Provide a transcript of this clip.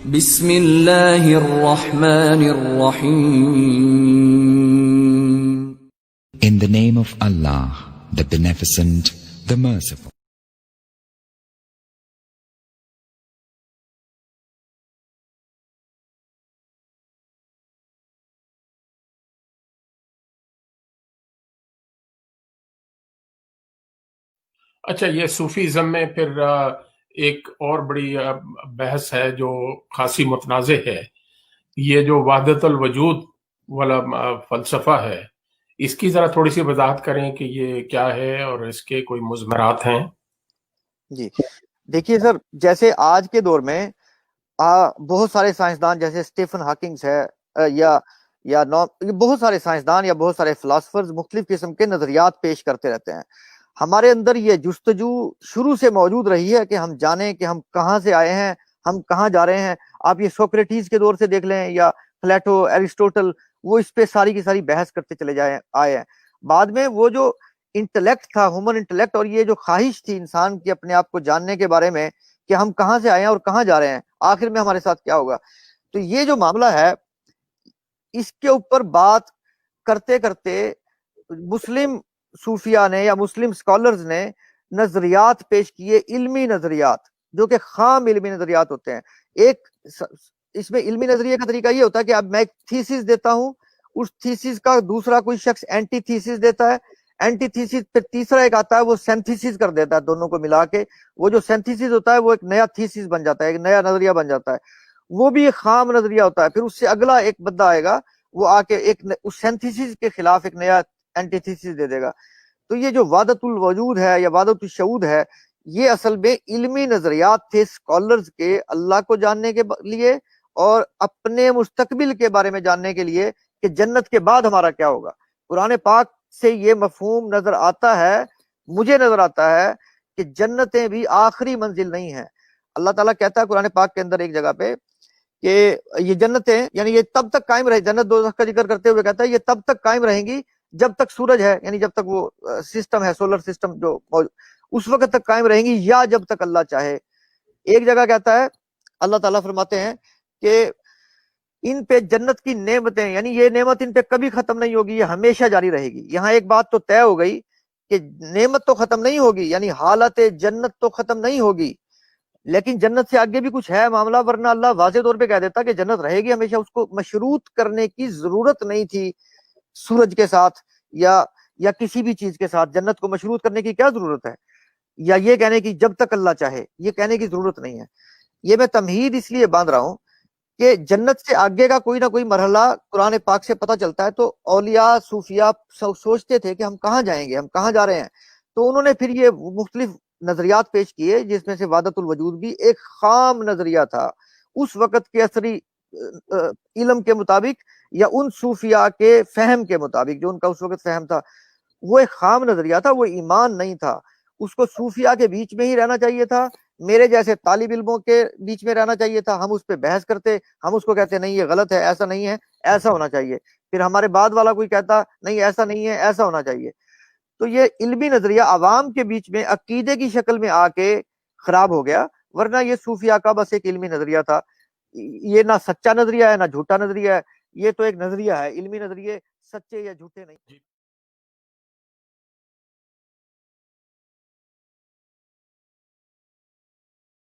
بسم اللہ الرحمن الرحیم. In the name of Allah, the Beneficent, the Merciful. اچھا، یہ صوفیزم میں پھر ایک اور بڑی بحث ہے جو خاصی متنازع ہے، یہ جو وحدت الوجود والا فلسفہ ہے، اس کی ذرا تھوڑی سی وضاحت کریں کہ یہ کیا ہے اور اس کے کوئی مضمرات ہیں؟ جی دیکھیے سر، جیسے آج کے دور میں بہت سارے سائنسدان جیسے سٹیفن ہاکنگز ہے بہت سارے سائنسدان یا بہت سارے فلاسفرز مختلف قسم کے نظریات پیش کرتے رہتے ہیں. ہمارے اندر یہ جستجو شروع سے موجود رہی ہے کہ ہم جانیں کہ ہم کہاں سے آئے ہیں، ہم کہاں جا رہے ہیں. آپ یہ سوکریٹیز کے دور سے دیکھ لیں یا پلیٹو، ایرسٹوٹل، وہ اس پہ ساری کی ساری بحث کرتے چلے آئے ہیں. بعد میں وہ جو انٹلیکٹ تھا، ہیومن انٹلیکٹ، اور یہ جو خواہش تھی انسان کی اپنے آپ کو جاننے کے بارے میں کہ ہم کہاں سے آئے ہیں اور کہاں جا رہے ہیں، آخر میں ہمارے ساتھ کیا ہوگا، تو یہ جو معاملہ ہے اس کے اوپر بات کرتے کرتے مسلم صوفیاء نے یا مسلم سکالرز نے نظریات پیش کیے، علمی نظریات جو کہ خام علمی نظریات ہوتے ہیں. ایک اس میں علمی نظریے کا طریقہ یہ ہوتا ہے کہ اب میں ایک تھیسس دیتا ہوں، اس تھیسس کا دوسرا کوئی شخص اینٹی تھیسس دیتا ہے، اینٹی تھیسس پھر تیسرا ایک آتا ہے وہ سینتھیسس کر دیتا ہے، دونوں کو ملا کے وہ جو سینتھیسس ہوتا ہے وہ ایک نیا تھیسس بن جاتا ہے، ایک نیا نظریہ بن جاتا ہے. وہ بھی ایک خام نظریہ ہوتا ہے. پھر اس سے اگلا ایک بندہ آئے گا، وہ آ کے ایک اس سینتھیسس کے خلاف ایک نیا اینٹی تھیسس دے دے گا. تو یہ جو وحدت الوجود ہے یا وحدت الشعود ہے، یہ اصل میں علمی نظریات تھے سکالرز کے، اللہ کو جاننے کے لیے اور اپنے مستقبل کے بارے میں جاننے کے لیے کہ جنت کے بعد ہمارا کیا ہوگا. قرآن پاک سے یہ مفہوم نظر آتا ہے، مجھے نظر آتا ہے کہ جنتیں بھی آخری منزل نہیں ہیں. اللہ تعالیٰ کہتا ہے قرآن پاک کے اندر ایک جگہ پہ کہ یہ جنتیں یعنی یہ تب تک قائم رہے، جنت دوزخ کا ذکر کرتے ہوئے کہتا ہے یہ تب تک قائم رہیں گی جب تک سورج ہے، یعنی جب تک وہ سسٹم ہے، سولر سسٹم جو اس وقت تک قائم رہیں گی یا جب تک اللہ چاہے. ایک جگہ کہتا ہے اللہ تعالیٰ فرماتے ہیں کہ ان پہ جنت کی نعمتیں، یعنی یہ نعمت ان پہ کبھی ختم نہیں ہوگی، یہ ہمیشہ جاری رہے گی. یہاں ایک بات تو طے ہو گئی کہ نعمت تو ختم نہیں ہوگی، یعنی حالت جنت تو ختم نہیں ہوگی، لیکن جنت سے آگے بھی کچھ ہے معاملہ، ورنہ اللہ واضح طور پہ کہہ دیتا کہ جنت رہے گی ہمیشہ. اس کو مشروط کرنے کی ضرورت نہیں تھی سورج کے ساتھ یا کسی بھی چیز کے ساتھ. جنت کو مشروط کرنے کی کیا ضرورت ہے، یا یہ کہنے کی جب تک اللہ چاہے، یہ کہنے کی ضرورت نہیں ہے. یہ میں تمہید اس لیے باندھ رہا ہوں کہ جنت سے آگے کا کوئی نہ کوئی مرحلہ قرآن پاک سے پتہ چلتا ہے. تو اولیاء صوفیاء سوچتے تھے کہ ہم کہاں جائیں گے، ہم کہاں جا رہے ہیں. تو انہوں نے پھر یہ مختلف نظریات پیش کیے، جس میں سے وحدت الوجود بھی ایک خام نظریہ تھا اس وقت کے عصری علم کے مطابق یا ان صوفیاء کے فہم کے مطابق جو ان کا اس وقت فہم تھا. وہ ایک خام نظریہ تھا، وہ ایمان نہیں تھا. اس کو صوفیاء کے بیچ میں ہی رہنا چاہیے تھا، میرے جیسے طالب علموں کے بیچ میں رہنا چاہیے تھا. ہم اس پہ بحث کرتے، ہم اس کو کہتے نہیں یہ غلط ہے، ایسا نہیں ہے، ایسا ہونا چاہیے. پھر ہمارے بعد والا کوئی کہتا نہیں ایسا نہیں ہے، ایسا ہونا چاہیے. تو یہ علمی نظریہ عوام کے بیچ میں عقیدے کی شکل میں آ کے خراب ہو گیا، ورنہ یہ صوفیاء کا بس ایک علمی نظریہ تھا. یہ نہ سچا نظریہ ہے نہ جھوٹا نظریہ ہے، یہ تو ایک نظریہ ہے. علمی نظریے سچے یا جھوٹے نہیں.